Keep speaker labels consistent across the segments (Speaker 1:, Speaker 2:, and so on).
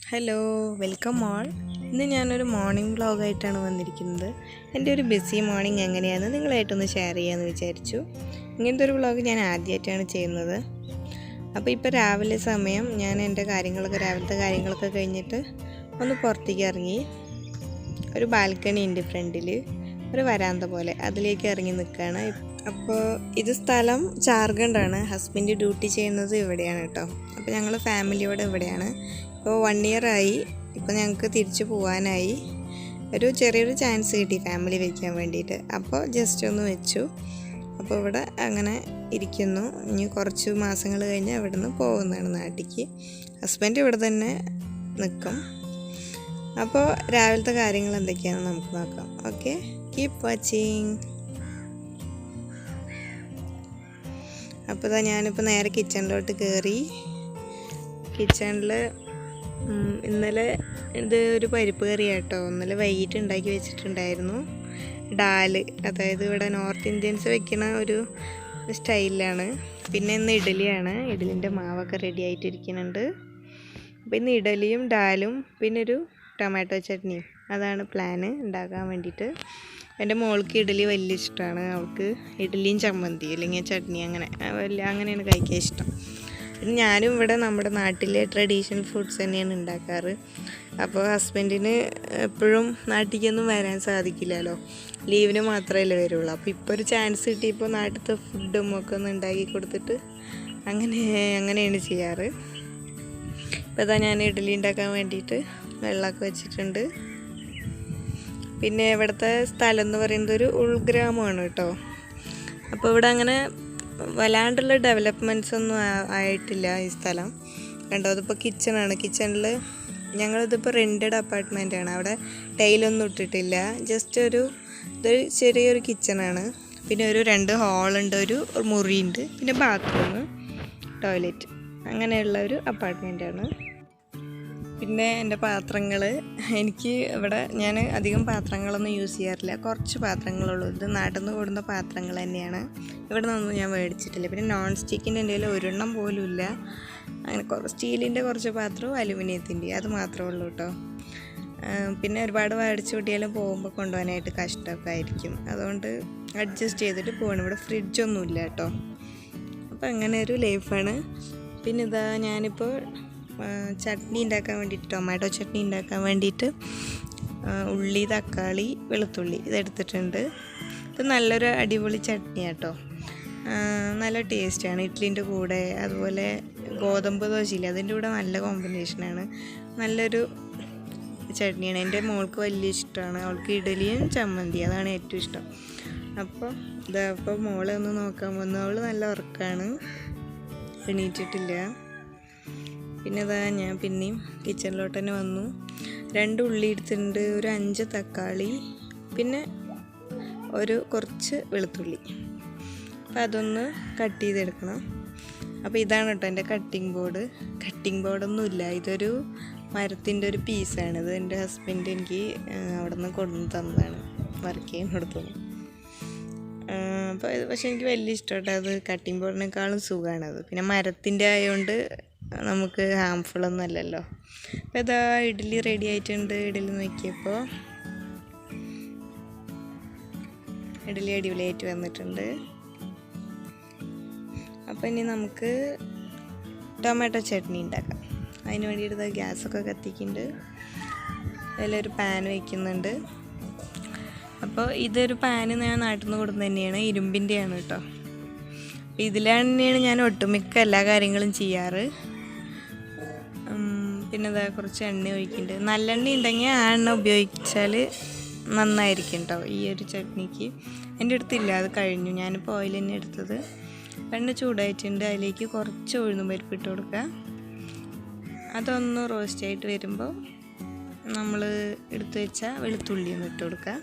Speaker 1: Hello, welcome all. ഇന്ന് ഞാനൊരു morning വ്ളോഗായിട്ടാണ് വന്നിരിക്കുന്നത്. എൻ്റെ ഒരു ബിസി മോർണിംഗ് എങ്ങനെയാണെന്ന് നിങ്ങളായിട്ടൊന്ന് ഷെയർ ചെയ്യാമെന്ന് വിചാരിച്ചു. ഇങ്ങനത്തെ ഒരു വ്ളോഗ് ഞാൻ ആദ്യമായിട്ടാണ് ചെയ്യുന്നത്. അപ്പോൾ ഇപ്പോൾ രാവിലെ സമയം ഞാൻ എൻ്റെ രാവിലത്തെ കാര്യങ്ങളൊക്കെ കഴിഞ്ഞിട്ട് ഒന്ന് പുറത്തേക്ക് ഇറങ്ങി. ഒരു ബാൽക്കണി ഉണ്ട് ഫ്രണ്ടിൽ, ഒരു വരാന്ത പോലെ, അതിലേക്ക് ഇറങ്ങി നിൽക്കുകയാണ്. അപ്പോൾ ഇത് സ്ഥലം ജാർഖണ്ഡാണ്. ഹസ്ബൻഡ് ഡ്യൂട്ടി ചെയ്യുന്നത് ഇവിടെയാണ് കേട്ടോ. അപ്പോൾ ഞങ്ങൾ ഫാമിലിയോടെ ഇവിടെയാണ്. ഇപ്പോൾ 1 year ആയി. ഇപ്പോൾ ഞങ്ങൾക്ക് തിരിച്ചു പോകാനായി. ഒരു ചെറിയൊരു ചാൻസ് കിട്ടി ഫാമിലി വയ്ക്കാൻ വേണ്ടിയിട്ട്. അപ്പോൾ ജസ്റ്റ് ഒന്ന് വെച്ചു. അപ്പോൾ ഇവിടെ അങ്ങനെ ഇരിക്കുന്നു. ഇനി കുറച്ച് മാസങ്ങൾ കഴിഞ്ഞ് ഇവിടെ നിന്ന് പോകുന്നതാണ് നാട്ടിലേക്ക്. ഹസ്ബൻഡ് ഇവിടെ തന്നെ നിൽക്കും. അപ്പോൾ രാവിലത്തെ കാര്യങ്ങൾ എന്തൊക്കെയാണെന്ന് നമുക്ക് നോക്കാം. Okay, keep watching. അപ്പോൾ ഞാനിപ്പോൾ നേരെ കിച്ചണിലോട്ട് കയറി. കിച്ചണിൽ ഇന്നലെ ഇത് ഒരു പരിപ്പ് കറി കേട്ടോ. ഇന്നലെ വൈകിട്ട് ഉണ്ടാക്കി വെച്ചിട്ടുണ്ടായിരുന്നു. ഡാല്, അതായത് ഇവിടെ നോർത്ത് ഇന്ത്യൻസ് വെക്കുന്ന ഒരു സ്റ്റൈലിലാണ്. പിന്നെ ഇന്ന് ഇഡലിയാണ്. ഇഡലിൻ്റെ മാവൊക്കെ റെഡി ആയിട്ടിരിക്കുന്നുണ്ട്. അപ്പോൾ ഇന്ന് ഇഡലിയും ഡാലും പിന്നെ ഒരു ടൊമാറ്റോ ചട്നിയും, അതാണ് പ്ലാന് ഉണ്ടാക്കാൻ വേണ്ടിയിട്ട്. എൻ്റെ മോൾക്ക് ഇഡലി വലിയ ഇഷ്ടമാണ്. അവൾക്ക് ഇഡലിയും ചമ്മന്തി അല്ലെങ്കിൽ ചട്നി അങ്ങനെയാണ് കഴിക്കാൻ ഇഷ്ടം. പിന്നെ ഞാനും ഇവിടെ നമ്മുടെ നാട്ടിലെ ട്രഡീഷണൽ ഫുഡ്സ് തന്നെയാണ് ഉണ്ടാക്കാറ്. അപ്പോൾ ഹസ്ബൻഡിന് എപ്പോഴും നാട്ടിലേക്കൊന്നും വരാൻ സാധിക്കില്ലല്ലോ, ലീവിന് മാത്രമല്ലേ വരുള്ളൂ. അപ്പോൾ ഇപ്പോൾ ഒരു ചാൻസ് കിട്ടിയപ്പോൾ നാട്ടിലത്തെ ഫുഡും ഒക്കെ ഒന്ന് ഉണ്ടാക്കി കൊടുത്തിട്ട് അങ്ങനെയാണ് ചെയ്യാറ്. ഇപ്പോൾ അതാ ഞാൻ ഇഡലി ഉണ്ടാക്കാൻ വേണ്ടിയിട്ട് വെള്ളമൊക്കെ വെച്ചിട്ടുണ്ട്. പിന്നെ ഇവിടുത്തെ സ്ഥലം എന്ന് പറയുന്നത് ഒരു ഉൾഗ്രാമമാണ് കേട്ടോ. അപ്പോൾ ഇവിടെ അങ്ങനെ വല്ലാണ്ടുള്ള ഡെവലപ്മെൻറ്റ്സ് ഒന്നും ആയിട്ടില്ല ഈ സ്ഥലം. കണ്ടോ, അതിപ്പോൾ കിച്ചണാണ്. കിച്ചണിൽ ഞങ്ങളിതിപ്പോൾ റെൻറ്റഡ് അപ്പാർട്ട്മെൻറ്റാണ്. അവിടെ ടൈലൊന്നും ഇട്ടിട്ടില്ല. ജസ്റ്റ് ഇതൊരു ചെറിയൊരു കിച്ചണാണ്. പിന്നെ ഒരു 2 ഹാളുണ്ട്, ഒരു മുറിയുണ്ട്, പിന്നെ ബാത്റൂം, ടോയ്ലറ്റ്, അങ്ങനെയുള്ള ഒരു അപ്പാർട്ട്മെൻറ്റാണ്. പിന്നെ എൻ്റെ പാത്രങ്ങൾ, എനിക്ക് ഇവിടെ ഞാൻ അധികം പാത്രങ്ങളൊന്നും യൂസ് ചെയ്യാറില്ല. കുറച്ച് പാത്രങ്ങളുള്ളൂ. ഇത് നാട്ടിൽ നിന്ന് കൊടുന്ന പാത്രങ്ങൾ തന്നെയാണ്. ഇവിടെ നിന്നൊന്നും ഞാൻ മേടിച്ചിട്ടില്ല. പിന്നെ നോൺ സ്റ്റിക്കിൻ്റെ എൻ്റെ കയ്യിൽ ഒരെണ്ണം പോലും ഇല്ല. അങ്ങനെ സ്റ്റീലിൻ്റെ കുറച്ച് പാത്രവും അലുമിനിയത്തിൻ്റെ, അത് മാത്രമേ ഉള്ളൂ കേട്ടോ. പിന്നെ ഒരുപാട് മേടിച്ച് കൂട്ടിയാലും പോകുമ്പോൾ കൊണ്ടുപോകാനായിട്ട് കഷ്ടമൊക്കെ ആയിരിക്കും. അതുകൊണ്ട് അഡ്ജസ്റ്റ് ചെയ്തിട്ട് പോകണം. ഇവിടെ ഫ്രിഡ്ജൊന്നുമില്ല കേട്ടോ. അപ്പോൾ അങ്ങനെ ഒരു ലൈഫാണ്. പിന്നെ ഇതാ ഞാനിപ്പോൾ ചട്നി ഉണ്ടാക്കാൻ വേണ്ടിയിട്ട്, ടൊമാറ്റോ ചട്നി ഉണ്ടാക്കാൻ വേണ്ടിയിട്ട് ഉള്ളി, തക്കാളി, വെളുത്തുള്ളി ഇതെടുത്തിട്ടുണ്ട്. ഇത് നല്ലൊരു അടിപൊളി ചട്നി കേട്ടോ. നല്ല ടേസ്റ്റാണ്. ഇഡ്ഡലിൻ്റെ കൂടെ, അതുപോലെ ഗോതമ്പ് ദോശയില്ലേ, അതിൻ്റെ കൂടെ നല്ല കോമ്പിനേഷനാണ്. നല്ലൊരു ചട്നിയാണ്. എൻ്റെ മോൾക്ക് വലിയ ഇഷ്ടമാണ്. അവൾക്ക് ഇഡലിയും ചമ്മന്തി, അതാണ് ഏറ്റവും ഇഷ്ടം. അപ്പോൾ മോളെ ഒന്ന് നോക്കാൻ വന്നു. അവൾ നല്ല ഉറക്കമാണ്, എണീറ്റിട്ടില്ല. പിന്നെ ഞാൻ പിന്നെയും കിച്ചണിലോട്ട് തന്നെ വന്നു. 2 ഉള്ളി എടുത്തിട്ടുണ്ട്, ഒരു 5 തക്കാളി, പിന്നെ കുറച്ച് വെളുത്തുള്ളി. അപ്പോൾ അതൊന്ന് കട്ട് ചെയ്തെടുക്കണം. അപ്പോൾ ഇതാണ് കേട്ടോ എൻ്റെ കട്ടിംഗ് ബോർഡൊന്നുമില്ല. ഇതൊരു മരത്തിൻ്റെ ഒരു പീസാണ്. ഇത് എൻ്റെ ഹസ്ബൻഡ് എനിക്ക് അവിടെ നിന്ന് കൊണ്ടുവന്ന് തന്നതാണ്, വർക്ക് ചെയ്യാൻ കൊടുത്തത്. അപ്പോൾ പക്ഷേ എനിക്ക് വലിയ ഇഷ്ടമാട്ടോ. അത് കട്ടിംഗ് ബോർഡിനേക്കാളും സുഖമാണത്. പിന്നെ മരത്തിൻ്റെ ആയതുകൊണ്ട് നമുക്ക് ഹാംഫുള്ളൊന്നും അല്ലല്ലോ. അപ്പോൾ ഇതാ ഇഡ്ഡലി റെഡി ആയിട്ടുണ്ട്. ഇഡ്ഡലി നോക്കിയപ്പോൾ ഇഡ്ഡലി അടിപൊളിയായിട്ട് വന്നിട്ടുണ്ട്. അപ്പോൾ ഇനി നമുക്ക് ടൊമാറ്റോ ചട്നി ഉണ്ടാക്കാം. അതിന് വേണ്ടിയിട്ട് ഗ്യാസൊക്കെ കത്തിക്കുന്നുണ്ട്. അതിലൊരു പാൻ വയ്ക്കുന്നുണ്ട്. അപ്പോൾ ഇതൊരു പാന് ഞാൻ നാട്ടിൽ നിന്ന് കൊടുക്കുന്നത് തന്നെയാണ്, ഇരുമ്പിൻ്റെയാണ് കേട്ടോ. അപ്പോൾ ഇതിലാണ് ഞാൻ ഒട്ടുമിക്ക എല്ലാ കാര്യങ്ങളും ചെയ്യാറ്. പിന്നെ കുറച്ച് എണ്ണ ഒഴിക്കുന്നുണ്ട്. നല്ലെണ്ണ ഉണ്ടെങ്കിൽ ആ എണ്ണ ഉപയോഗിച്ചാൽ നന്നായിരിക്കും കേട്ടോ ഈ ഒരു ചട്നിക്ക്. എൻ്റെ അടുത്തില്ല, അത് കഴിഞ്ഞു. ഞാനിപ്പോൾ ഓയിൽ തന്നെ എടുത്തത്. എണ്ണ ചൂടായിട്ടുണ്ട്. അതിലേക്ക് കുറച്ച് ഉഴുന്നും പരിപ്പ് ഇട്ട് കൊടുക്കുക. അതൊന്ന് റോസ്റ്റായിട്ട് വരുമ്പോൾ നമ്മൾ എടുത്തു വെച്ച വെളുത്തുള്ളി ഒന്ന് ഇട്ട് കൊടുക്കുക.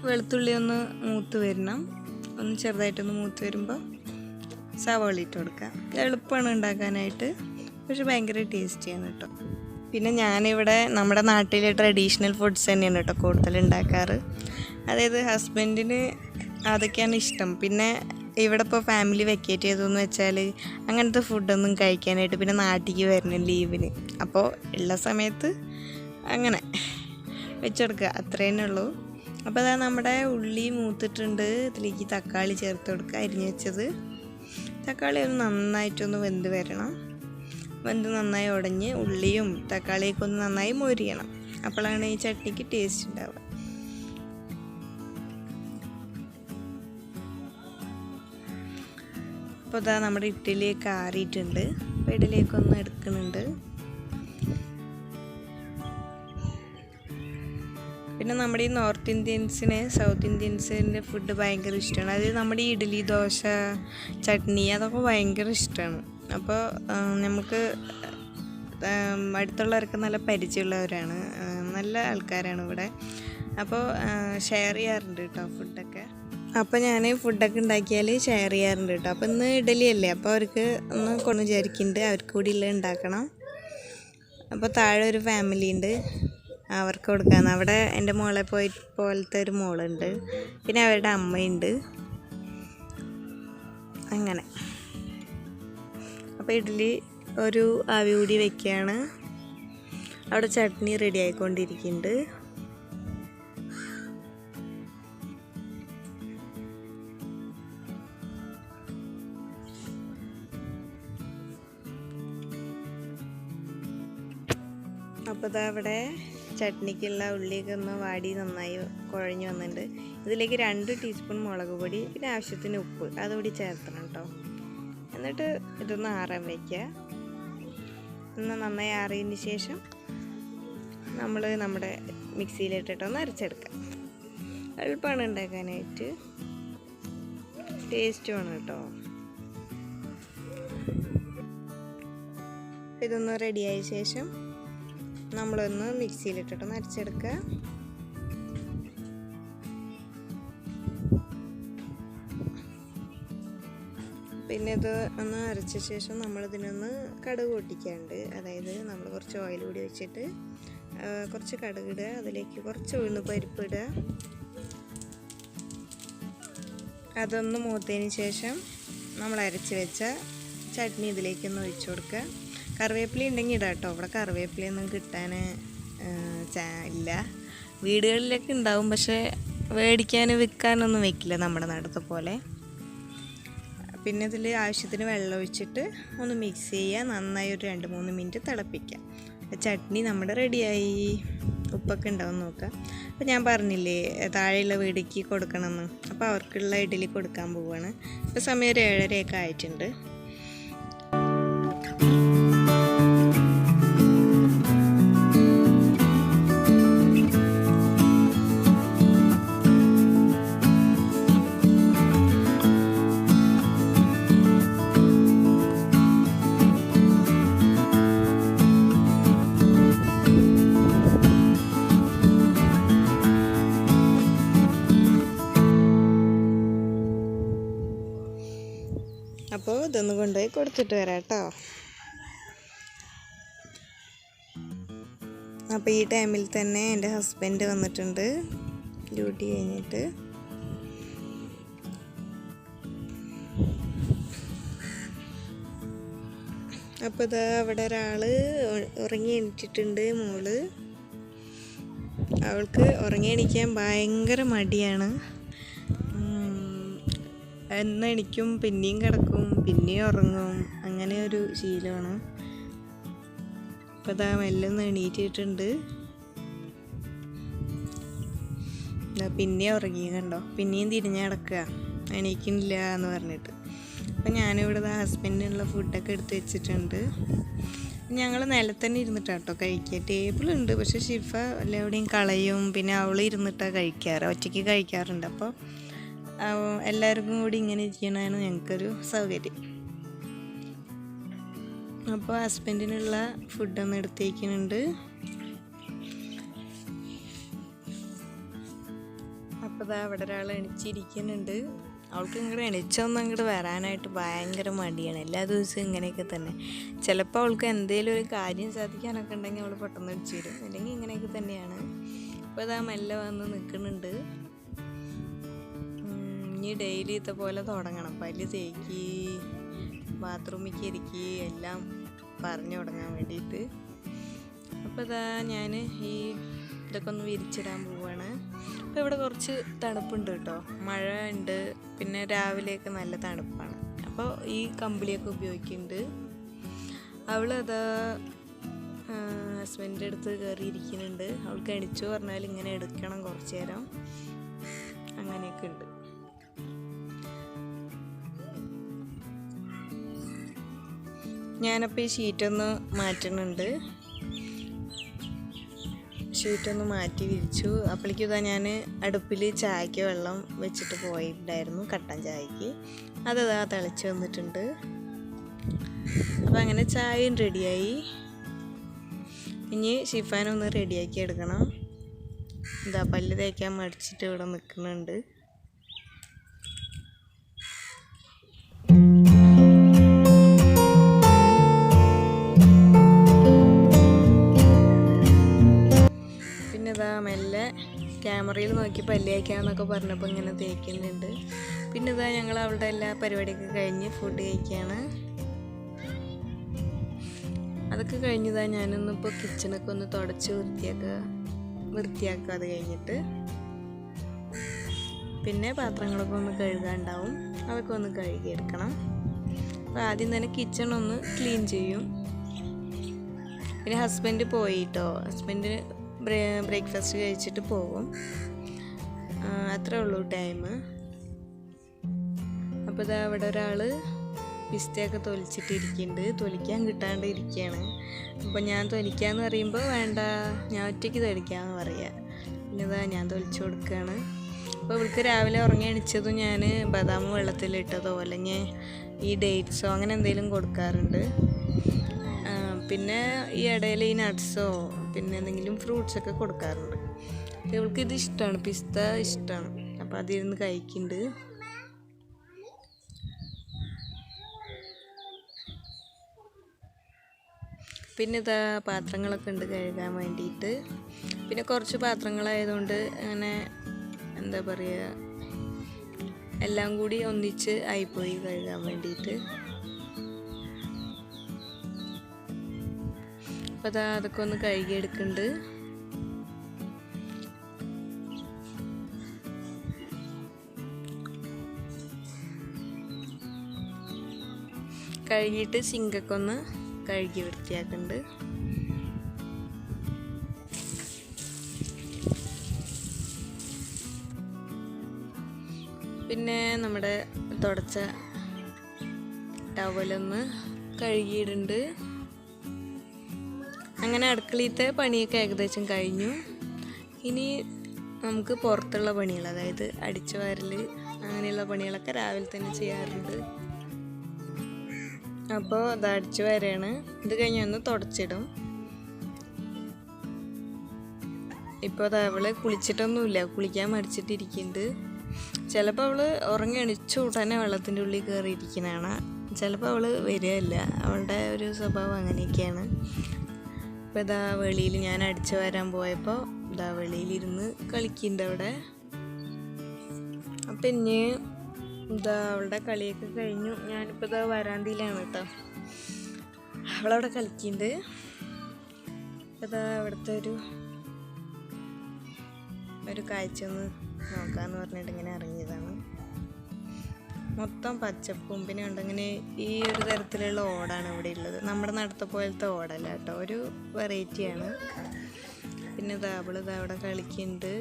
Speaker 1: വെളുത്തുള്ളി ഒന്ന് മൂത്ത് വരണം. ഒന്ന് ചെറുതായിട്ടൊന്ന് മൂത്ത് വരുമ്പോൾ സവാള ഇട്ട് കൊടുക്കുക. എളുപ്പമാണ് ഉണ്ടാക്കാനായിട്ട്, പക്ഷെ ഭയങ്കര ടേസ്റ്റിയാണ് കേട്ടോ. പിന്നെ ഞാനിവിടെ നമ്മുടെ നാട്ടിലെ ട്രഡീഷണൽ ഫുഡ്സ് തന്നെയാണ് കേട്ടോ കൂടുതൽ ഉണ്ടാക്കാറ്. അതായത് ഹസ്ബൻഡിന് അതൊക്കെയാണ് ഇഷ്ടം. പിന്നെ ഇവിടെ ഇപ്പോൾ ഫാമിലി വെക്കേറ്റ് ചെയ്തതെന്ന് വെച്ചാൽ അങ്ങനത്തെ ഫുഡൊന്നും കഴിക്കാനായിട്ട് പിന്നെ നാട്ടിലേക്ക് വരണം ലീവിന്. അപ്പോൾ ഉള്ള സമയത്ത് അങ്ങനെ വെച്ചെടുക്കുക, അത്രേ തന്നെ ഉള്ളൂ. അപ്പോൾ അതാ നമ്മുടെ ഉള്ളി മൂത്തിട്ടുണ്ട്. ഇതിലേക്ക് തക്കാളി ചേർത്ത് കൊടുക്കുക, അരിഞ്ഞ് വെച്ചത്. തക്കാളി ഒന്ന് നന്നായിട്ടൊന്ന് വെന്ത് വരണം. വെന്ത് നന്നായി ഉടഞ്ഞ് ഉള്ളിയും തക്കാളിയൊക്കെ ഒന്ന് നന്നായി മൊരിയണം. അപ്പോഴാണ് ഈ ചട്നിക്ക് ടേസ്റ്റ് ഉണ്ടാവുക. അപ്പോൾ ഇതാ നമ്മുടെ ഇഡ്ഡലിയൊക്കെ ആറിയിട്ടുണ്ട്. അപ്പോൾ ഇഡ്ഡലിയൊക്കെ ഒന്ന് എടുക്കുന്നുണ്ട്. പിന്നെ നമ്മുടെ ഈ നോർത്ത് ഇന്ത്യൻസിന് സൗത്ത് ഇന്ത്യൻസിൻ്റെ ഫുഡ് ഭയങ്കര ഇഷ്ടമാണ്. അതായത് നമ്മുടെ ഈ ഇഡ്ഡലി, ദോശ, ചട്നി അതൊക്കെ ഭയങ്കര ഇഷ്ടമാണ്. അപ്പോൾ നമുക്ക് അടുത്തുള്ളവർക്ക് നല്ല പരിചയമുള്ളവരാണ്, നല്ല ആൾക്കാരാണ് ഇവിടെ. അപ്പോൾ ഷെയർ ചെയ്യാറുണ്ട് കേട്ടോ ഫുഡൊക്കെ. അപ്പോൾ ഞാൻ ഫുഡൊക്കെ ഉണ്ടാക്കിയാൽ ഷെയർ ചെയ്യാറുണ്ട് കേട്ടോ. അപ്പോൾ ഇന്ന് ഇഡ്ഡലി അല്ലേ, അപ്പോൾ അവർക്ക് ഒന്ന് കൊണ്ട് വിചാരിക്കുന്നുണ്ട്, അവർക്ക് കൂടി ഉള്ള ഉണ്ടാക്കണം. അപ്പോൾ താഴെ ഒരു ഫാമിലി ഉണ്ട്, അവർക്ക് കൊടുക്കാമെന്ന്. അവിടെ എൻ്റെ മോളെ പോലത്തെ ഒരു മോളുണ്ട്, പിന്നെ അവരുടെ അമ്മയുണ്ട്. അങ്ങനെ അപ്പോൾ ഇഡ്ഡലി ഒരു ആവി കൂടി വെക്കുകയാണ്. അവിടെ ചട്നി റെഡി ആയിക്കൊണ്ടിരിക്കുന്നുണ്ട്. അപ്പോൾ ഇതാ അവിടെ ചട്നിക്കുള്ള ഉള്ളിയൊക്കെ ഒന്ന് വാടി നന്നായി കുഴഞ്ഞു വന്നിട്ടുണ്ട്. ഇതിലേക്ക് 2 ടീസ്പൂൺ മുളക് പൊടി, പിന്നെ ആവശ്യത്തിന് ഉപ്പ് അതുകൂടി ചേർക്കണം കേട്ടോ. എന്നിട്ട് ഇതൊന്ന് ആറാൻ വയ്ക്കുക. ഒന്ന് നന്നായി ആറിയതിന് ശേഷം നമ്മൾ നമ്മുടെ മിക്സിയിലിട്ടിട്ടൊന്ന് അരച്ചെടുക്കാം. എളുപ്പമാണ് ഉണ്ടാക്കാനായിട്ട്, ടേസ്റ്റുമാണ് കേട്ടോ. ഇതൊന്ന് റെഡിയായ ശേഷം നമ്മളൊന്ന് മിക്സിയിലിട്ടിട്ടൊന്ന് അരച്ചെടുക്കുക. പിന്നെ ഇത് ഒന്ന് അരച്ച ശേഷം നമ്മളിതിനൊന്ന് കടുക് പൊട്ടിക്കാണ്ട്, അതായത് നമ്മൾ കുറച്ച് ഓയിൽ കൂടി വെച്ചിട്ട് കുറച്ച് കടുക് ഇടുക, അതിലേക്ക് കുറച്ച് ഉഴുന്ന് പരിപ്പ് ഇടുക. അതൊന്ന് മൂത്തതിന് ശേഷം നമ്മൾ അരച്ച് വെച്ച ചട്നി ഇതിലേക്കൊന്ന് ഒഴിച്ചു കൊടുക്കുക. കറിവേപ്പില ഉണ്ടെങ്കിൽ ഇടാം കേട്ടോ. ഇവിടെ കറിവേപ്പിലയൊന്നും കിട്ടാൻ ഇല്ല. വീടുകളിലൊക്കെ ഉണ്ടാവും, പക്ഷേ മേടിക്കാനും വിൽക്കാനൊന്നും വെക്കില്ല നമ്മുടെ നാടത്തെ പോലെ. പിന്നെ ഇതിൽ ആവശ്യത്തിന് വെള്ളം ഒഴിച്ചിട്ട് ഒന്ന് മിക്സ് ചെയ്യുക, നന്നായി ഒരു 2-3 മിനിറ്റ് തിളപ്പിക്കുക. ചട്നി നമ്മുടെ റെഡിയായി. ഉപ്പൊക്കെ ഉണ്ടാവും നോക്കുക. അപ്പോൾ ഞാൻ പറഞ്ഞില്ലേ താഴെയുള്ള വീടിക്ക് കൊടുക്കണമെന്ന്, അപ്പോൾ അവർക്കുള്ള ഇഡ്ഡലി കൊടുക്കാൻ പോവുകയാണ്. ഇപ്പോൾ സമയം ഒരു 7:30 ആയിട്ടുണ്ട്. അപ്പോൾ ഇതൊന്ന് കൊണ്ടുപോയി കൊടുത്തിട്ട് വരാം കേട്ടോ. അപ്പോൾ ഈ ടൈമിൽ തന്നെ എൻ്റെ ഹസ്ബൻഡ് വന്നിട്ടുണ്ട് ഡ്യൂട്ടി കഴിഞ്ഞിട്ട്. അപ്പോൾ ഇതാ അവിടെ ഒരാൾ ഉറങ്ങി എണീറ്റിട്ടുണ്ട്, മോള്. അവൾക്ക് ഉറങ്ങി എണീക്കാൻ ഭയങ്കര മടിയാണ്. എന്നെണിക്കും, പിന്നെയും കിടക്കും, പിന്നെയും ഉറങ്ങും, അങ്ങനെ ഒരു ശീലമാണ്. അപ്പോൾ ഇതാ മെല്ലൊന്ന് എണീറ്റിട്ടുണ്ട്. പിന്നെയും ഉറങ്ങി കണ്ടോ, പിന്നെയും തിരിഞ്ഞ് കിടക്കുക, എണീക്കുന്നില്ല എന്ന് പറഞ്ഞിട്ട്. അപ്പം ഞാനിവിടെ ഹസ്ബൻഡിനുള്ള ഫുഡൊക്കെ എടുത്ത് വെച്ചിട്ടുണ്ട്. ഞങ്ങൾ നിലത്തന്നെ ഇരുന്നിട്ടാട്ടോ കഴിക്കുക. ടേബിളുണ്ട്, പക്ഷെ ഷിഫ എല്ലാവിടെയും കളയും. പിന്നെ അവൾ ഇരുന്നിട്ടാണ് കഴിക്കാറ്, ഒറ്റയ്ക്ക് കഴിക്കാറുണ്ട്. അപ്പോൾ എല്ലാവർക്കും കൂടി ഇങ്ങനെ ഇരിക്കണതാണ് ഞങ്ങൾക്കൊരു സൗകര്യം. അപ്പോൾ ഹസ്ബൻഡിനുള്ള ഫുഡൊന്ന് എടുത്തേക്കുന്നുണ്ട്. അപ്പോൾ ഇതാ അവിടെ ഒരാൾ എണിച്ചിരിക്കുന്നുണ്ട്. അവൾക്ക് ഇങ്ങോട്ട് എണിച്ചൊന്നും അങ്ങോട്ട് വരാനായിട്ട് ഭയങ്കര മടിയാണ്. എല്ലാ ദിവസവും ഇങ്ങനെയൊക്കെ തന്നെ. ചിലപ്പോൾ അവൾക്ക് എന്തെങ്കിലും ഒരു കാര്യം സാധിക്കാനൊക്കെ ഉണ്ടെങ്കിൽ അവൾ പെട്ടെന്ന് അടിച്ചു തരും, അല്ലെങ്കിൽ ഇങ്ങനെയൊക്കെ തന്നെയാണ്. അപ്പോൾ ഇതാ മെല്ലെ വന്ന് നിൽക്കുന്നുണ്ട്. ഇനി ഡെയിലി ഇതേപോലെ തുടങ്ങണം. പല്ല് തേക്കി, ബാത്റൂമിലേക്ക് ഇരിക്കി എല്ലാം പറഞ്ഞു തുടങ്ങാൻ വേണ്ടിയിട്ട്. അപ്പോൾ ഇതാ ഞാൻ ഈ ഇതൊക്കെ ഒന്ന് വിരിച്ചിടാൻ പോവുകയാണ്. അപ്പോൾ ഇവിടെ കുറച്ച് തണുപ്പുണ്ട് കേട്ടോ, മഴ ഉണ്ട്, പിന്നെ രാവിലെയൊക്കെ നല്ല തണുപ്പാണ്. അപ്പോൾ ഈ കമ്പിളിയൊക്കെ ഉപയോഗിക്കുന്നുണ്ട്. അവളതാ ഹസ്ബൻഡിൻ്റെ അടുത്ത് കയറിയിരിക്കുന്നുണ്ട്. അവൾക്ക് എണിച്ചു പറഞ്ഞാൽ ഇങ്ങനെ എടുക്കണം കുറച്ച് നേരം, അങ്ങനെയൊക്കെ ഉണ്ട്. ഞാനപ്പോൾ ഈ ഷീറ്റൊന്ന് മാറ്റുന്നുണ്ട്. ഷീറ്റൊന്ന് മാറ്റി വിരിച്ചു. അപ്പോഴേക്കും ഇതാ ഞാൻ അടുപ്പിൽ ചായക്ക് വെള്ളം വെച്ചിട്ട് പോയിട്ടുണ്ടായിരുന്നു, കട്ടൻ ചായക്ക്. അതതാ തിളച്ച് വന്നിട്ടുണ്ട്. അപ്പോൾ അങ്ങനെ ചായയും റെഡിയായി. ഇനി ഷിഫാനൊന്ന് റെഡിയാക്കി എടുക്കണം. ഇതാ പല്ല് തേക്കാൻ മടിച്ചിട്ട് ഇവിടെ നിൽക്കുന്നുണ്ട്. പിന്നെ ഇതാ മെല്ലെ ക്യാമറയിൽ നോക്കി പല്ല് തേക്കാന്നൊക്കെ പറഞ്ഞപ്പോൾ ഇങ്ങനെ തേക്കുന്നുണ്ട്. പിന്നെ ഇതാ ഞങ്ങൾ അവളുടെ എല്ലാ പരിപാടിയൊക്കെ കഴിഞ്ഞ് ഫുഡ് കഴിക്കുകയാണ്. അതൊക്കെ കഴിഞ്ഞതാ ഞാനൊന്നിപ്പോൾ കിച്ചണൊക്കെ ഒന്ന് തുടച്ച് വൃത്തിയാക്കുക. അത് കഴിഞ്ഞിട്ട് പിന്നെ പാത്രങ്ങളൊക്കെ ഒന്ന് കഴുകാനുണ്ടാവും, അതൊക്കെ ഒന്ന് കഴുകിയെടുക്കണം. അപ്പോൾ ആദ്യം തന്നെ കിച്ചൺ ഒന്ന് ക്ലീൻ ചെയ്യും. പിന്നെ ഹസ്ബൻഡ് പോയിട്ടോ, ഹസ്ബൻഡ് ബ്രേക്ക്ഫാസ്റ്റ് കഴിച്ചിട്ട് പോകും. അത്രേ ഉള്ളൂ ടൈം. അപ്പോൾ ഇതാ അവിടെ ഒരാൾ പിസ്തയൊക്കെ തൊലിച്ചിട്ടിരിക്കുന്നുണ്ട്, തൊലിക്കാൻ കിട്ടാണ്ട് ഇരിക്കുകയാണ്. അപ്പോൾ ഞാൻ തൊലിക്കാമെന്ന് പറയുമ്പോൾ വേണ്ട, ഞാൻ ഒറ്റയ്ക്ക് തൊലിക്കാമെന്ന് പറയുക. പിന്നെ ഇതാ ഞാൻ തൊലിച്ചു കൊടുക്കുകയാണ്. അപ്പോൾ ഇവൾക്ക് രാവിലെ ഉറങ്ങി എണിച്ചതും ഞാൻ ബദാം വെള്ളത്തിലിട്ടതോ അല്ലെങ്കിൽ ഈ ഡേറ്റ്സോ അങ്ങനെ എന്തെങ്കിലും കൊടുക്കാറുണ്ട്. പിന്നെ ഈ ഇടയിൽ ഈ നട്ട്സോ പിന്നെ എന്തെങ്കിലും ഫ്രൂട്ട്സൊക്കെ കൊടുക്കാറുണ്ട്. ഇവൾക്ക് ഇത് ഇഷ്ടമാണ്, പിസ്ത ഇഷ്ടമാണ്. അപ്പോൾ അതിരുന്ന് കഴിക്കുന്നുണ്ട്. പിന്നെ ഇതാ പാത്രങ്ങളൊക്കെ ഉണ്ട് കഴുകാൻ വേണ്ടിയിട്ട്. പിന്നെ കുറച്ച് പാത്രങ്ങളായതുകൊണ്ട് അങ്ങനെ എന്താ പറയുക, എല്ലാം കൂടി ഒന്നിച്ച് ആയിപ്പോയി കഴുകാൻ വേണ്ടിയിട്ട്. അപ്പോൾ അതാ അതൊക്കെ ഒന്ന് കഴുകിയെടുക്കുന്നുണ്ട്. കഴുകിയിട്ട് സിങ്കൊക്കെ ഒന്ന് കഴുകി വൃത്തിയാക്കുന്നുണ്ട്. പിന്നെ നമ്മുടെ തുടച്ച ടവലൊന്ന് കഴുകിയിടുന്നുണ്ട്. അങ്ങനെ അടുക്കളയിലത്തെ പണിയൊക്കെ ഏകദേശം കഴിഞ്ഞു. ഇനി നമുക്ക് പുറത്തുള്ള പണികൾ, അതായത് അടിച്ചു വാരൽ അങ്ങനെയുള്ള പണികളൊക്കെ രാവിലെ തന്നെ ചെയ്യാറുണ്ട്. അപ്പോൾ അത് അടിച്ചു വാരാണ്. ഇത് കഴിഞ്ഞ് ഒന്ന് തുടച്ചിടും. ഇപ്പോൾ അത് അവള് കുളിച്ചിട്ടൊന്നുമില്ല, കുളിക്കാൻ മടിച്ചിട്ടിരിക്കുന്നുണ്ട്. ചിലപ്പോൾ അവൾ ഉറങ്ങി എണിച്ചു ഉടനെ വെള്ളത്തിൻ്റെ ഉള്ളിൽ കയറിയിരിക്കുന്നതാണ്. ചിലപ്പോൾ അവൾ വരികയില്ല, അവളുടെ ഒരു സ്വഭാവം അങ്ങനെയൊക്കെയാണ്. അപ്പോൾ ഇതാ വെളിയിൽ ഞാൻ അടിച്ചു വരാൻ പോയപ്പോൾ ഇതാ വെളിയിലിരുന്ന് കളിക്കുന്നുണ്ട് അവിടെ. അപ്പം ഇനി ഇതാ അവളുടെ കളിയൊക്കെ കഴിഞ്ഞു. ഞാനിപ്പോൾ ഇതാ വരാന്തയിലാണ് കേട്ടോ, അവളവിടെ കളിക്കുന്നുണ്ട്. ഇതാ അവിടുത്തെ ഒരു കാഴ്ച ഒന്ന് നോക്കാമെന്ന് പറഞ്ഞിട്ട് ഇങ്ങനെ ഇറങ്ങിയതാണ്. മൊത്തം പച്ചപ്പും പിന്നെ ഉണ്ടിങ്ങനെ ഈ ഒരു തരത്തിലുള്ള ഓടാണ് ഇവിടെ ഉള്ളത്. നമ്മുടെ നടത്ത പോലത്തെ ഓടല്ല കേട്ടോ, ഒരു വെറൈറ്റിയാണ്. പിന്നെ ഇതാ അവളിതാ അവിടെ കളിക്കുന്നുണ്ട്.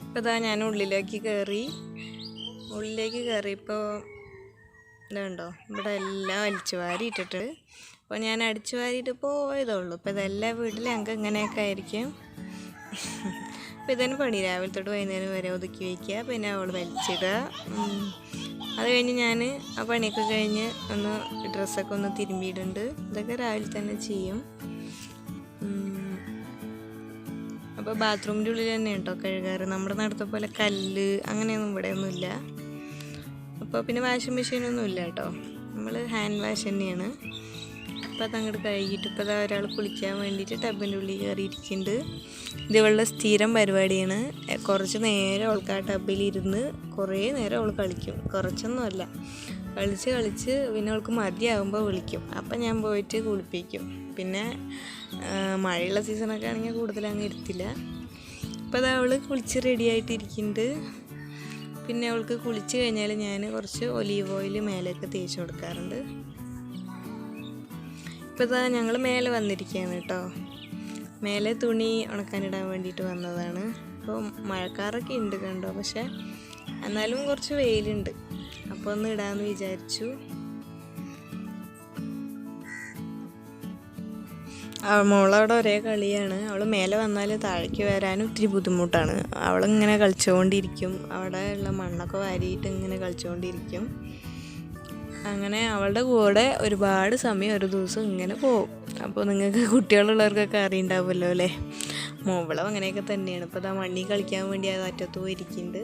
Speaker 1: ഇപ്പോൾ ഇതാ ഞാൻ ഉള്ളിലേക്ക് കയറിയപ്പോൾ ഇതുണ്ടോ, ഇവിടെ എല്ലാം അടിച്ചു വാരി ഇട്ടിട്ട്. അപ്പോൾ ഞാൻ അടിച്ചു വാരിയിട്ട് പോയതേ ഉള്ളൂ. അപ്പോൾ ഇതെല്ലാം വീട്ടിൽ ഞങ്ങൾക്ക് ഇങ്ങനെയൊക്കെ ആയിരിക്കും. അപ്പോൾ ഇതന്നെ പണി, രാവിലെ തൊട്ട് വൈകുന്നേരം വരെ ഒതുക്കി വയ്ക്കുക, പിന്നെ അവൾ വലിച്ചിടുക. അത് കഴിഞ്ഞ് ഞാൻ ആ പണിയൊക്കെ കഴിഞ്ഞ് ഒന്ന് ഡ്രസ്സൊക്കെ ഒന്ന് തിരുമ്പിയിടുന്നുണ്ട്. ഇതൊക്കെ രാവിലെ തന്നെ ചെയ്യും. അപ്പോൾ ബാത്റൂമിൻ്റെ ഉള്ളിൽ തന്നെ കേട്ടോ കഴുകാറ്. നമ്മുടെ നാട്ടിലത്തെ പോലെ കല്ല് അങ്ങനെയൊന്നും ഇവിടെയൊന്നുമില്ല. അപ്പോൾ പിന്നെ വാഷിംഗ് മെഷീനൊന്നും ഇല്ല കേട്ടോ, നമ്മൾ ഹാൻഡ് വാഷ് തന്നെയാണ്. അപ്പോൾ അതങ്ങോട്ട് കഴുകിയിട്ട് ഇപ്പോൾ അതാ ഒരാൾ കുളിക്കാൻ വേണ്ടിയിട്ട് ടബിൻ്റെ ഉള്ളിൽ കയറിയിരിക്കുന്നുണ്ട്. ഇത് ഇവളുടെ സ്ഥിരം പരിപാടിയാണ്. കുറച്ച് നേരം അവൾക്ക് ആ ടബിലിരുന്ന് കുറേ നേരം അവൾ കളിക്കും. കുറച്ചൊന്നുമല്ല, കളിച്ച് പിന്നെ അവൾക്ക് മതിയാകുമ്പോൾ വിളിക്കും. അപ്പം ഞാൻ പോയിട്ട് കുളിപ്പിക്കും. പിന്നെ മഴയുള്ള സീസണൊക്കെ ആണെങ്കിൽ കൂടുതൽ അങ്ങ് ഇരുത്തില്ല. അപ്പോൾ അത് അവൾ കുളിച്ച് റെഡി ആയിട്ടിരിക്കുന്നുണ്ട്. പിന്നെ അവൾക്ക് കുളിച്ച് കഴിഞ്ഞാൽ ഞാൻ കുറച്ച് ഒലീവ് ഓയിൽ മേലെയൊക്കെ തേച്ച് കൊടുക്കാറുണ്ട്. ഇപ്പോൾ ഇതാ ഞങ്ങൾ മേലെ വന്നിരിക്കുകയാണ് കേട്ടോ. മേലെ തുണി ഉണക്കാനിടാൻ വേണ്ടിയിട്ട് വന്നതാണ്. അപ്പോൾ മഴക്കാറൊക്കെ ഉണ്ട് കണ്ടോ, പക്ഷേ എന്നാലും കുറച്ച് വെയിലുണ്ട്. അപ്പോൾ ഒന്ന് ഇടാമെന്ന് വിചാരിച്ചു. മോളവിടെ ഒരേ കളിയാണ്. അവൾ മേലെ വന്നാൽ താഴേക്ക് വരാനും ഇത്തിരി ബുദ്ധിമുട്ടാണ്. അവളിങ്ങനെ കളിച്ചുകൊണ്ടിരിക്കും, അവിടെ ഉള്ള മണ്ണൊക്കെ വാരിയിട്ട് ഇങ്ങനെ കളിച്ചുകൊണ്ടിരിക്കും. അങ്ങനെ അവളുടെ കൂടെ ഒരുപാട് സമയം ഒരു ദിവസം ഇങ്ങനെ പോകും. അപ്പോൾ നിങ്ങൾക്ക് കുട്ടികളുള്ളവർക്കൊക്കെ അറിയുണ്ടാവുമല്ലോ അല്ലേ. മോളും അങ്ങനെയൊക്കെ തന്നെയാണ്. ഇപ്പോൾ ഇതാ മണ്ണി കളിക്കാൻ വേണ്ടി അത് അറ്റത്ത് പോയിരിക്കുന്നുണ്ട്.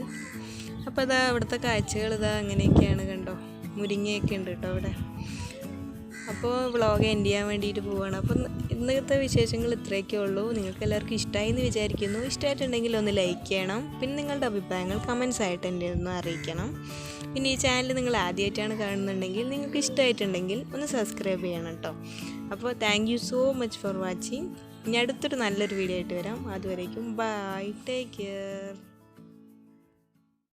Speaker 1: അപ്പോൾ ഇതാ ഇവിടുത്തെ കാഴ്ചകൾ ഇതാ അങ്ങനെയൊക്കെയാണ് കണ്ടോ. മുരിങ്ങയൊക്കെ ഉണ്ട് കേട്ടോ അവിടെ. അപ്പോൾ വ്ളോഗ് എൻഡ് ചെയ്യാൻ വേണ്ടിയിട്ട് പോവുകയാണ്. അപ്പം ഇന്നത്തെ വിശേഷങ്ങൾ ഇത്രയൊക്കെ ഉള്ളൂ. നിങ്ങൾക്ക് എല്ലാവർക്കും ഇഷ്ടമായി എന്ന് വിചാരിക്കുന്നു. ഇഷ്ടമായിട്ടുണ്ടെങ്കിൽ ഒന്ന് ലൈക്ക് ചെയ്യണം. പിന്നെ നിങ്ങളുടെ അഭിപ്രായങ്ങൾ കമൻസ് ആയിട്ട് എൻ്റെ ഒന്ന് അറിയിക്കണം. പിന്നെ ഈ ചാനൽ നിങ്ങൾ ആദ്യമായിട്ടാണ് കാണുന്നുണ്ടെങ്കിൽ, നിങ്ങൾക്ക് ഇഷ്ടമായിട്ടുണ്ടെങ്കിൽ ഒന്ന് സബ്സ്ക്രൈബ് ചെയ്യണം കേട്ടോ. അപ്പോൾ thank you so much for watching. ഇനി അടുത്തൊരു നല്ലൊരു വീഡിയോ ആയിട്ട് വരാം. അതുവരേക്കും ബൈ, ടേക്ക് കെയർ.